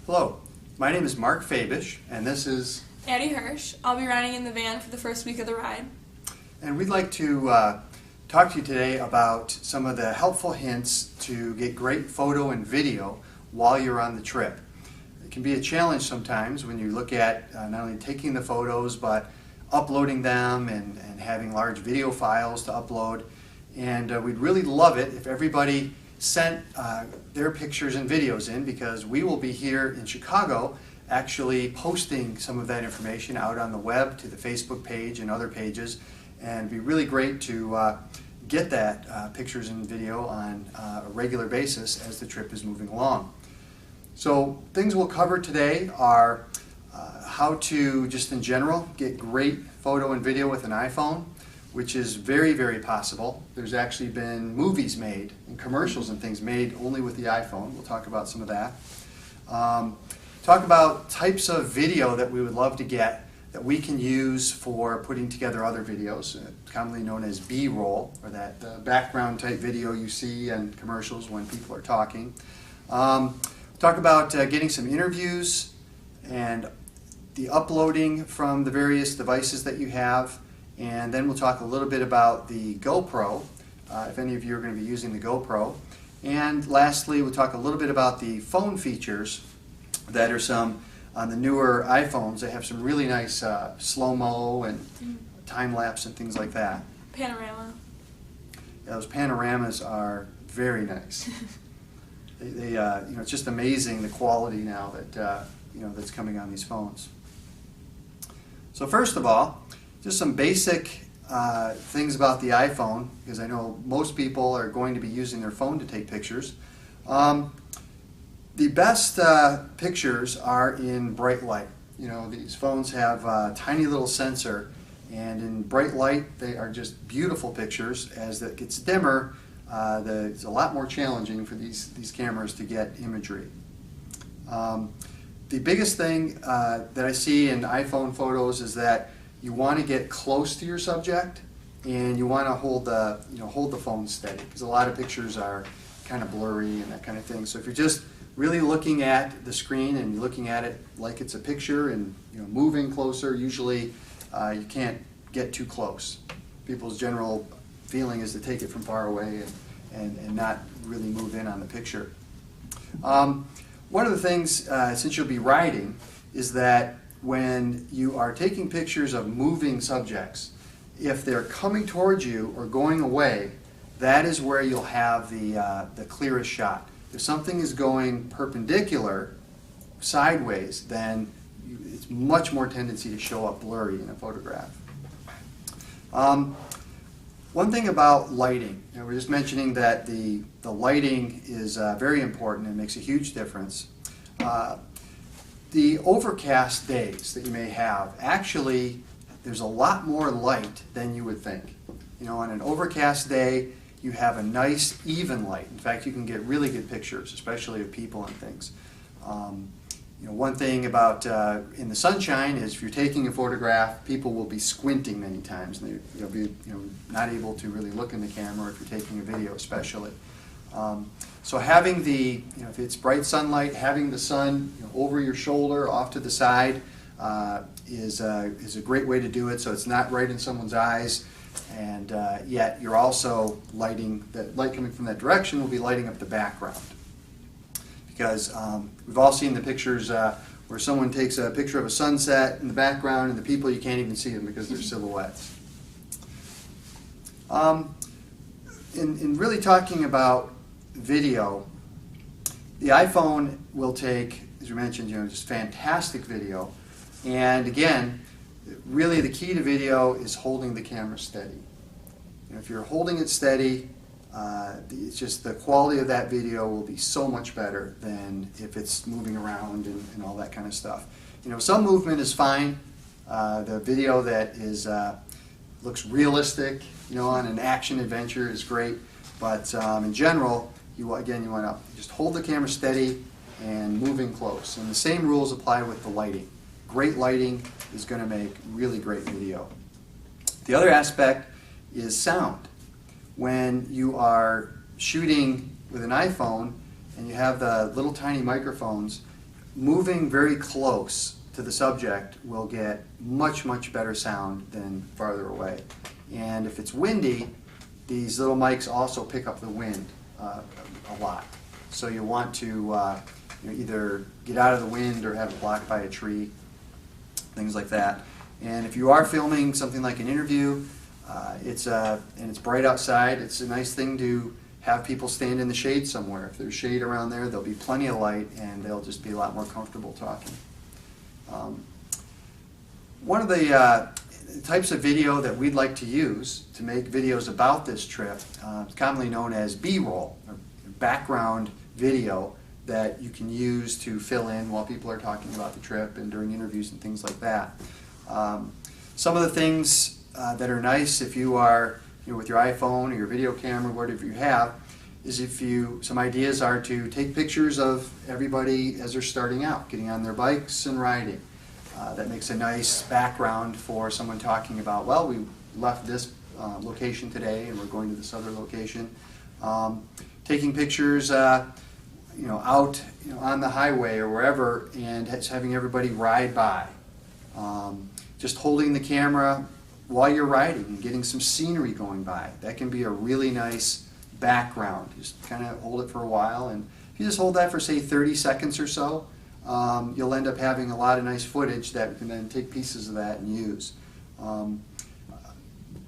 Hello, my name is Mark Fabish, and this is Addie Hirsch. I'll be riding in the van for the first week of the ride. and we'd like to talk to you today about some of the helpful hints to get great photo and video while you're on the trip. It can be a challenge sometimes when you look at not only taking the photos but uploading them and having large video files to upload. And we'd really love it if everybody sent their pictures and videos in, because we will be here in Chicago actually posting some of that information out on the web to the Facebook page and other pages, and it'd be really great to get that pictures and video on a regular basis as the trip is moving along. So things we'll cover today are how to, just in general, get great photo and video with an iPhone, which is very, very possible. There's actually been movies made and commercials and things made only with the iPhone. We'll talk about some of that. Talk about types of video that we would love to get that we can use for putting together other videos, commonly known as B-roll, or that background type video you see in commercials when people are talking. Talk about getting some interviews and the uploading from the various devices that you have. And then we'll talk a little bit about the GoPro, if any of you are going to be using the GoPro. And lastly, we'll talk a little bit about the phone features that are some on the newer iPhones. They have some really nice slow-mo and time-lapse and things like that. Panorama. Yeah, those panoramas are very nice. It's just amazing the quality now that that's coming on these phones. So first of all, just some basic things about the iPhone, because I know most people are going to be using their phone to take pictures. The best pictures are in bright light. These phones have a tiny little sensor, and in bright light they are just beautiful pictures. As it gets dimmer, it's a lot more challenging for these cameras to get imagery. The biggest thing that I see in iPhone photos is that you want to get close to your subject, and you want to hold the phone steady, because a lot of pictures are kind of blurry and that kind of thing. So if you're just really looking at the screen and you're looking at it like it's a picture and moving closer, usually you can't get too close. People's general feeling is to take it from far away and not really move in on the picture. One of the things, since you'll be riding, is that when you are taking pictures of moving subjects, if they're coming towards you or going away, that is where you'll have the clearest shot. If something is going perpendicular, sideways, then it's much more tendency to show up blurry in a photograph. One thing about lighting, we're just mentioning that the lighting is very important and makes a huge difference. The overcast days that you may have, actually, there's a lot more light than you would think. On an overcast day, you have a nice, even light. In fact, you can get really good pictures, especially of people and things. One thing about in the sunshine is if you're taking a photograph, people will be squinting many times, and they'll be not able to really look in the camera if you're taking a video, especially. So having if it's bright sunlight, having the sun over your shoulder, off to the side, is a great way to do it. So it's not right in someone's eyes, and yet you're also lighting, the light coming from that direction will be lighting up the background. Because we've all seen the pictures where someone takes a picture of a sunset in the background, and the people, you can't even see them because they're silhouettes. In really talking about video, the iPhone will take, as we mentioned, just fantastic video. And again, really the key to video is holding the camera steady. If you're holding it steady, it's just the quality of that video will be so much better than if it's moving around and all that kind of stuff. Some movement is fine. The video that looks realistic, on an action adventure is great. But in general, you want to just hold the camera steady and moving close. And the same rules apply with the lighting. Great lighting is going to make really great video. The other aspect is sound. When you are shooting with an iPhone and you have the little tiny microphones, moving very close to the subject will get much, much better sound than farther away. And if it's windy, these little mics also pick up the wind a lot. So you want to either get out of the wind or have it blocked by a tree, things like that. And if you are filming something like an interview, and it's bright outside, it's a nice thing to have people stand in the shade somewhere. If there's shade around there, there'll be plenty of light and they'll just be a lot more comfortable talking. One of the types of video that we'd like to use to make videos about this trip is commonly known as B-roll, or background video that you can use to fill in while people are talking about the trip and during interviews and things like that. Some of the things that are nice if you are with your iPhone or your video camera, whatever you have, is some ideas are to take pictures of everybody as they're starting out, getting on their bikes and riding. That makes a nice background for someone talking about, well, we left this location today and we're going to this other location. Taking pictures out on the highway or wherever and having everybody ride by. Just holding the camera while you're riding and getting some scenery going by. That can be a really nice background. Just kind of hold it for a while, and if you just hold that for say 30 seconds or so, you'll end up having a lot of nice footage that you can then take pieces of that and use.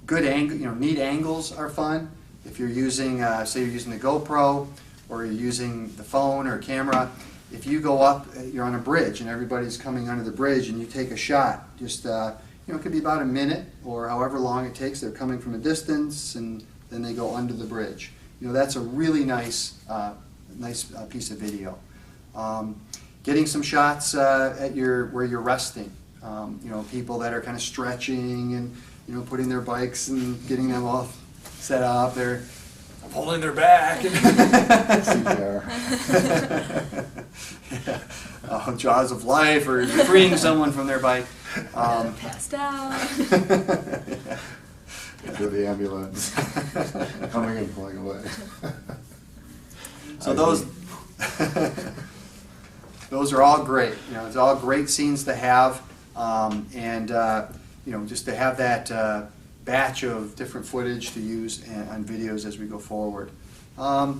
Good angle, neat angles are fun. If you're using, say you're using the GoPro or you're using the phone or camera, if you go up, you're on a bridge and everybody's coming under the bridge and you take a shot, just it could be about a minute or however long it takes. They're coming from a distance and then they go under the bridge. That's a really nice, piece of video. Getting some shots at where you're resting. People that are kind of stretching and putting their bikes and getting them all set up. They're pulling their back. Jaws of life, or freeing someone from their bike. Passed out. Into the ambulance. Coming and pulling away. So those are all great. It's all great scenes to have, just to have that batch of different footage to use on videos as we go forward. Let's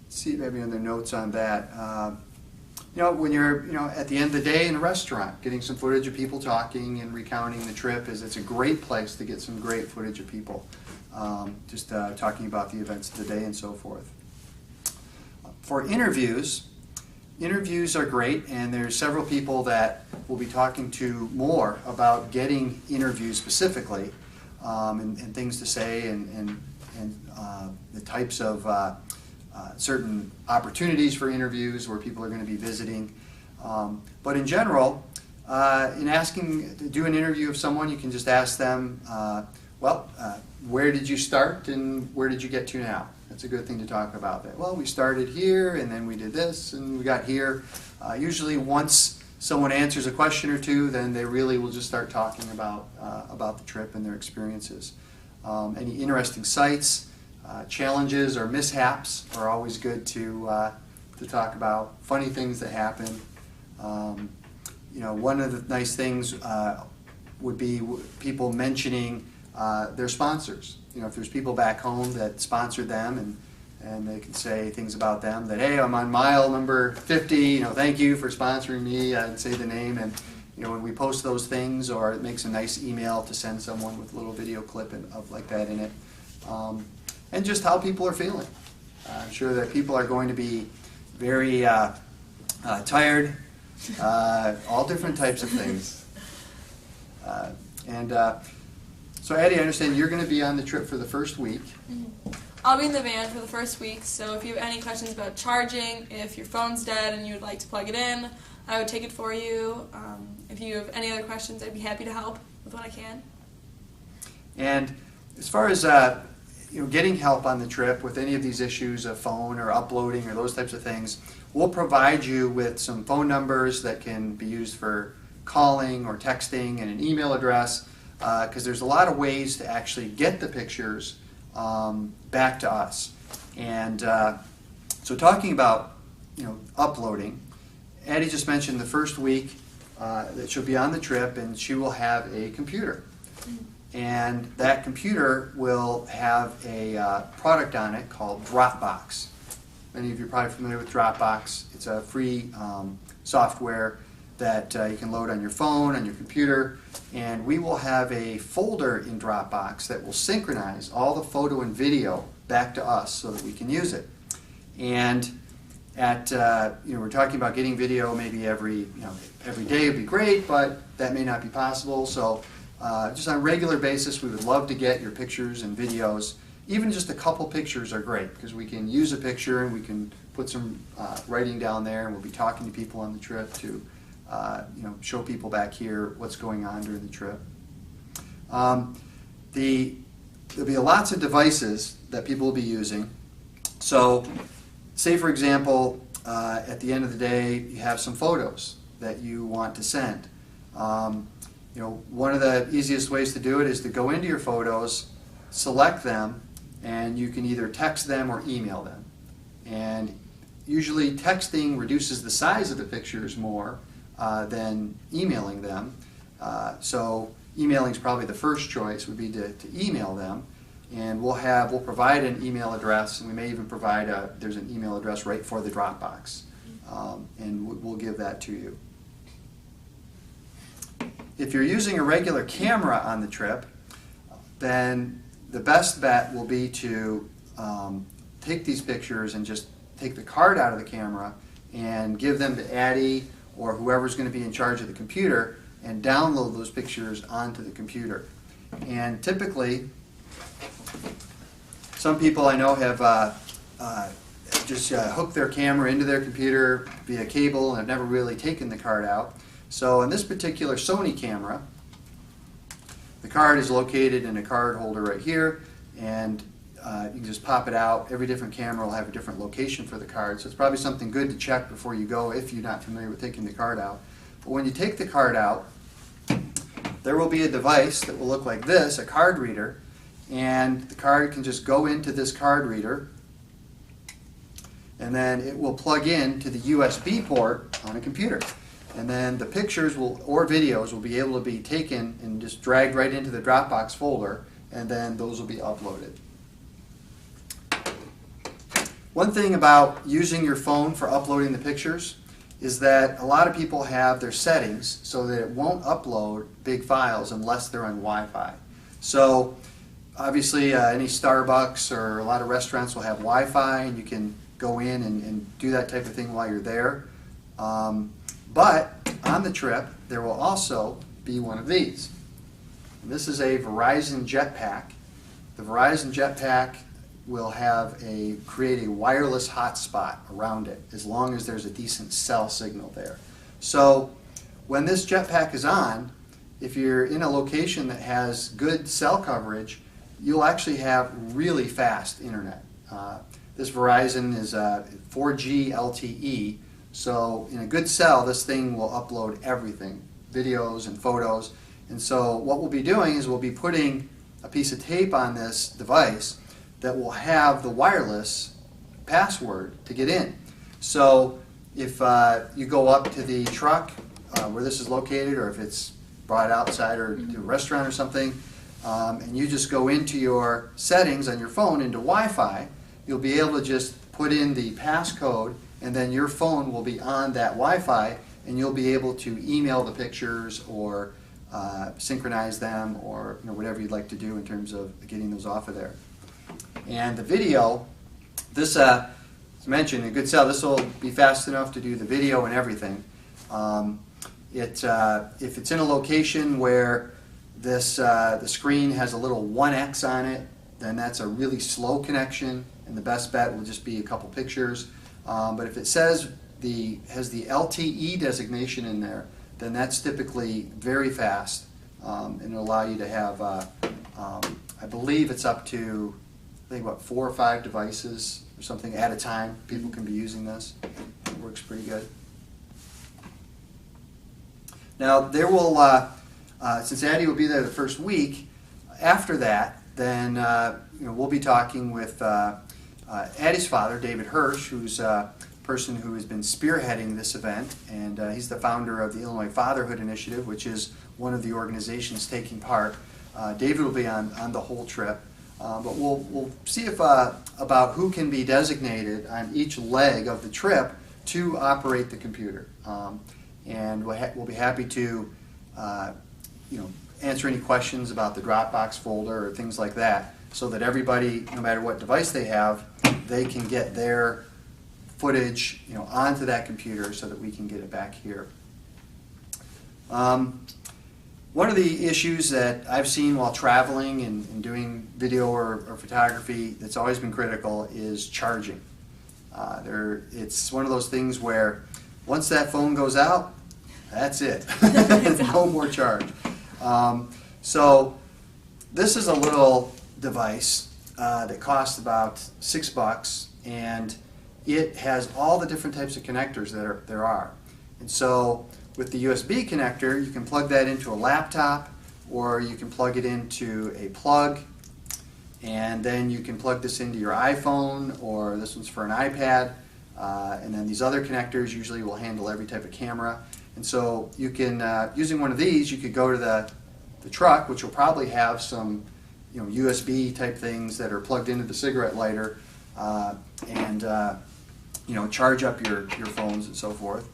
see, maybe on their notes on that. When you're at the end of the day in a restaurant, getting some footage of people talking and recounting the trip it's a great place to get some great footage of people, talking about the events of the day and so forth. For interviews are great, and there's several people that we'll be talking to more about getting interviews specifically, and things to say and the types of certain opportunities for interviews where people are going to be visiting. But in general, in asking to do an interview of someone, you can just ask them, where did you start and where did you get to now? That's a good thing to talk about. That, well, we started here and then we did this and we got here. Usually once someone answers a question or two, then they really will just start talking about the trip and their experiences. Any interesting sights, challenges or mishaps are always good to talk about. Funny things that happen. One of the nice things would be people mentioning their sponsors. If there's people back home that sponsored them and they can say things about them that, hey, I'm on mile number 50, thank you for sponsoring me, and say the name. And when we post those things, or it makes a nice email to send someone with a little video clip of like that in it. And just how people are feeling. I'm sure that people are going to be very tired, all different types of things. So Addie, I understand you're going to be on the trip for the first week. Mm-hmm. I'll be in the van for the first week, so if you have any questions about charging, if your phone's dead and you would like to plug it in, I would take it for you. If you have any other questions, I'd be happy to help with what I can. And as far as getting help on the trip with any of these issues of phone or uploading or those types of things, we'll provide you with some phone numbers that can be used for calling or texting and an email address, because there's a lot of ways to actually get the pictures back to us. And so talking about uploading, Addie just mentioned the first week that she'll be on the trip, and she will have a computer. And that computer will have a product on it called Dropbox. Many of you are probably familiar with Dropbox. It's a free software that you can load on your phone, on your computer, and we will have a folder in Dropbox that will synchronize all the photo and video back to us so that we can use it. And we're talking about getting video maybe every day would be great, but that may not be possible. So just on a regular basis, we would love to get your pictures and videos. Even just a couple pictures are great because we can use a picture and we can put some writing down there, and we'll be talking to people on the trip to show people back here what's going on during the trip. There'll be lots of devices that people will be using. So say for example, at the end of the day, you have some photos that you want to send. One of the easiest ways to do it is to go into your photos, select them, and you can either text them or email them. And usually texting reduces the size of the pictures more than emailing them. So emailing is probably the first choice, would be to email them. And we'll provide an email address, and we may even provide there's an email address right for the Dropbox. And we'll give that to you. If you're using a regular camera on the trip, then the best bet will be to take these pictures and just take the card out of the camera and give them to Addie or whoever's going to be in charge of the computer and download those pictures onto the computer. And typically, some people I know have just hooked their camera into their computer via cable and have never really taken the card out. So in this particular Sony camera, the card is located in a card holder right here, and you can just pop it out. Every different camera will have a different location for the card, so it's probably something good to check before you go if you're not familiar with taking the card out. But when you take the card out, there will be a device that will look like this, a card reader, and the card can just go into this card reader, and then it will plug in to the USB port on a computer. And then the pictures or videos will be able to be taken and just dragged right into the Dropbox folder, and then those will be uploaded. One thing about using your phone for uploading the pictures is that a lot of people have their settings so that it won't upload big files unless they're on Wi-Fi. So obviously any Starbucks or a lot of restaurants will have Wi-Fi, and you can go in and do that type of thing while you're there. But on the trip, there will also be one of these. And this is a Verizon Jetpack. The Verizon Jetpack will create a wireless hotspot around it as long as there's a decent cell signal there. So when this Jetpack is on, if you're in a location that has good cell coverage, you'll actually have really fast internet. This Verizon is 4G LTE. So in a good cell, this thing will upload everything, videos and photos. And so what we'll be doing is we'll be putting a piece of tape on this device that will have the wireless password to get in. So if you go up to the truck where this is located, or if it's brought outside or to a restaurant or something, and you just go into your settings on your phone into Wi-Fi, you'll be able to just put in the passcode, and then your phone will be on that Wi-Fi, and you'll be able to email the pictures or synchronize them, or whatever you'd like to do in terms of getting those off of there. And the video, this, as mentioned, a good cell, this will be fast enough to do the video and everything. If it's in a location where the screen has a little 1X on it, then that's a really slow connection, and the best bet will just be a couple pictures. But if it has the LTE designation in there, then that's typically very fast, and it'll allow you to have, I believe it's up to, I think, 4 or 5 devices or something at a time. People can be using this. It works pretty good. Now there will, since Addie will be there the first week, after that, then we'll be talking with Addie's father, David Hirsch, who's person who has been spearheading this event, and he's the founder of the Illinois Fatherhood Initiative, which is one of the organizations taking part. David will be on the whole trip, but we'll see if about who can be designated on each leg of the trip to operate the computer, and we'll be happy to answer any questions about the Dropbox folder or things like that, so that everybody, no matter what device they have, they can get their footage onto that computer so that we can get it back here. One of the issues that I've seen while traveling and doing video or photography that's always been critical is charging. It's one of those things where once that phone goes out, that's it. No more charge. So this is a little device that costs about $6, and it has all the different types of connectors that there are. And so with the USB connector, you can plug that into a laptop, or you can plug it into a plug, and then you can plug this into your iPhone, or this one's for an iPad, and then these other connectors usually will handle every type of camera. And so you can, using one of these, you could go to the truck, which will probably have some USB type things that are plugged into the cigarette lighter, and charge up your phones and so forth.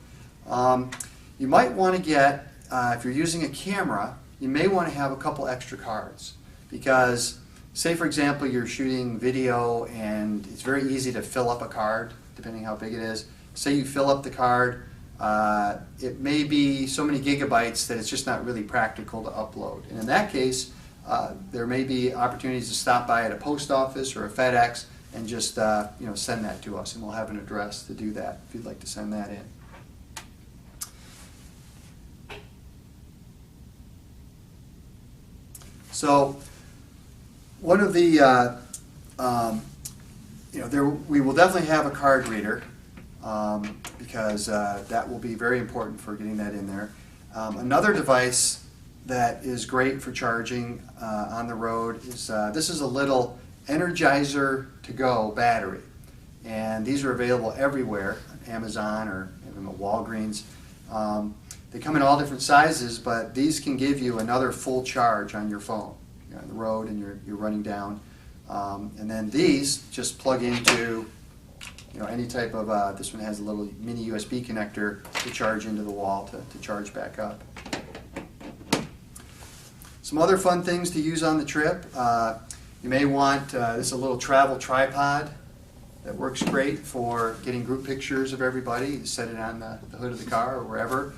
You might want to get, if you're using a camera, you may want to have a couple extra cards, because say for example you're shooting video and it's very easy to fill up a card depending how big it is. Say you fill up the card, it may be so many gigabytes that it's just not really practical to upload. And in that case, there may be opportunities to stop by at a post office or a FedEx and just send that to us, and we'll have an address to do that if you'd like to send that in. So one of the we will definitely have a card reader, because that will be very important for getting that in there. Another device that is great for charging on the road is this is a little Energizer to go battery, and these are available everywhere, Amazon or even at Walgreens. They come in all different sizes, but these can give you another full charge on your phone. You're on the road and you're running down, and then these just plug into any type of. This one has a little mini USB connector to charge into the wall to charge back up. Some other fun things to use on the trip. You may want this is a little travel tripod that works great for getting group pictures of everybody. You set it on the hood of the car or wherever.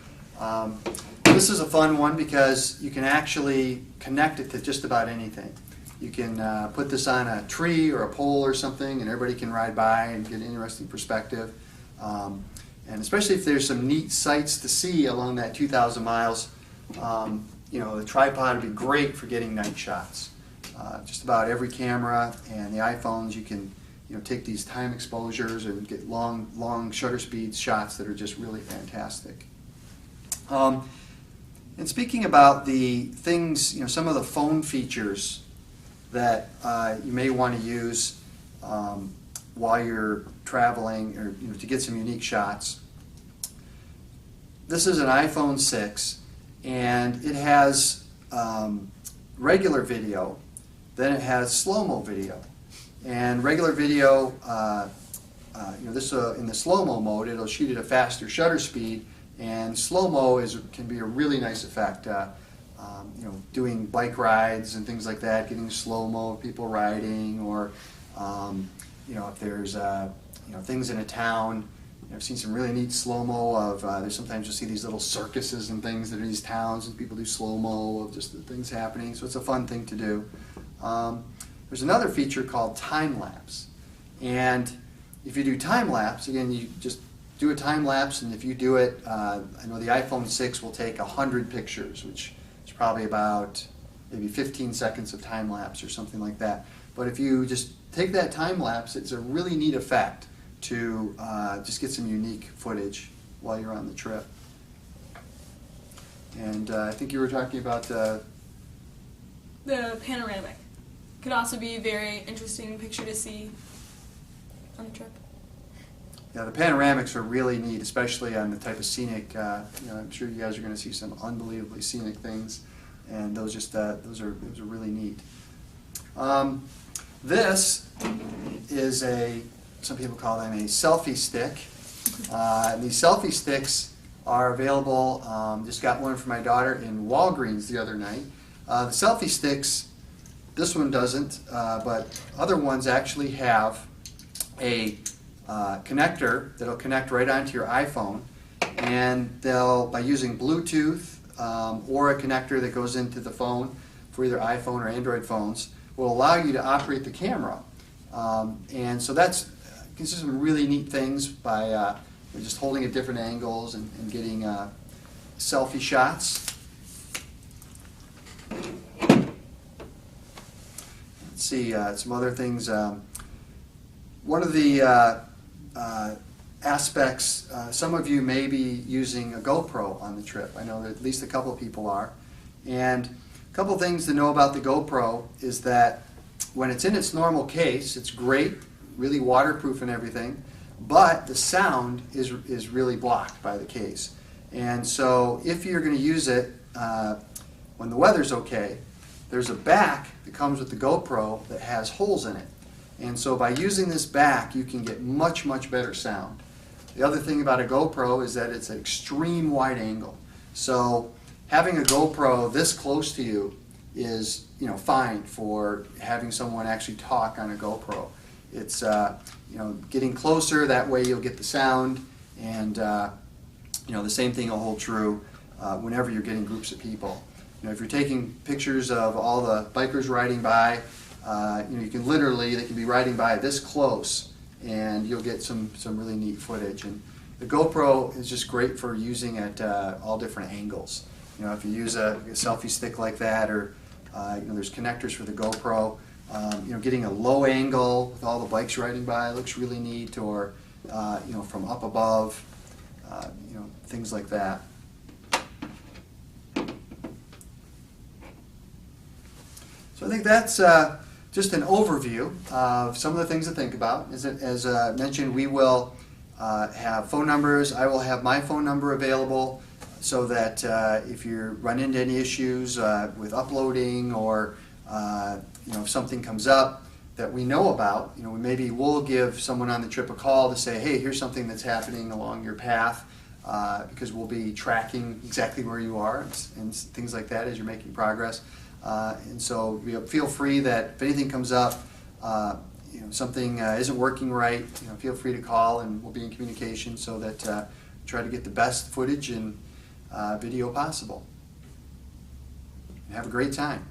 This is a fun one because you can actually connect it to just about anything. You can put this on a tree or a pole or something, and everybody can ride by and get an interesting perspective. And especially if there's some neat sights to see along that 2,000 miles, the tripod would be great for getting night shots. Just about every camera and the iPhones, you can take these time exposures and get long shutter speed shots that are just really fantastic. And speaking about the things, some of the phone features that you may want to use while you're traveling, or to get some unique shots. This is an iPhone 6, and it has regular video, then it has slow-mo video. And regular video, this in the slow-mo mode, it'll shoot at a faster shutter speed, and slow-mo can be a really nice effect. Doing bike rides and things like that, getting slow-mo of people riding, or if there's things in a town. I've seen some really neat slow-mo of, there's sometimes you'll see these little circuses and things that are in these towns, and people do slow-mo of just the things happening, so it's a fun thing to do. There's another feature called time-lapse, and if you do time-lapse, again, you just do a time-lapse, and if you do it, I know the iPhone 6 will take 100 pictures, which is probably about maybe 15 seconds of time-lapse or something like that. But if you just take that time-lapse, it's a really neat effect to just get some unique footage while you're on the trip. And I think you were talking about the panoramic. Could also be a very interesting picture to see on the trip. Yeah, the panoramics are really neat, especially on the type of scenic. I'm sure you guys are going to see some unbelievably scenic things, and those are really neat. This is some people call them a selfie stick. These selfie sticks are available. Just got one for my daughter in Walgreens the other night. The selfie sticks, this one doesn't, but other ones actually have a connector that'll connect right onto your iPhone, and they'll, by using Bluetooth or a connector that goes into the phone for either iPhone or Android phones, will allow you to operate the camera. And so that's some really neat things by just holding at different angles and getting selfie shots. Let's see some other things. One of the aspects, some of you may be using a GoPro on the trip. I know that at least a couple of people are. And a couple of things to know about the GoPro is that when it's in its normal case, it's great, really waterproof and everything, but the sound is really blocked by the case. And so if you're going to use it when the weather's okay, there's a back that comes with the GoPro that has holes in it. And so by using this back, you can get much, much better sound. The other thing about a GoPro is that it's an extreme wide angle. So having a GoPro this close to you is, fine for having someone actually talk on a GoPro. It's, getting closer, that way you'll get the sound, and, the same thing will hold true whenever you're getting groups of people. If you're taking pictures of all the bikers riding by, you can literally, they can be riding by this close, and you'll get some really neat footage. And the GoPro is just great for using at all different angles. If you use a selfie stick like that, or there's connectors for the GoPro. Getting a low angle with all the bikes riding by looks really neat, or from up above, things like that. So I think that's just an overview of some of the things to think about. As mentioned, we will have phone numbers. I will have my phone number available so that if you run into any issues with uploading, or if something comes up that we know about, maybe we'll give someone on the trip a call to say, hey, here's something that's happening along your path, because we'll be tracking exactly where you are and things like that as you're making progress. And so feel free that if anything comes up, something isn't working right, feel free to call, and we'll be in communication so that try to get the best footage and video possible. And have a great time.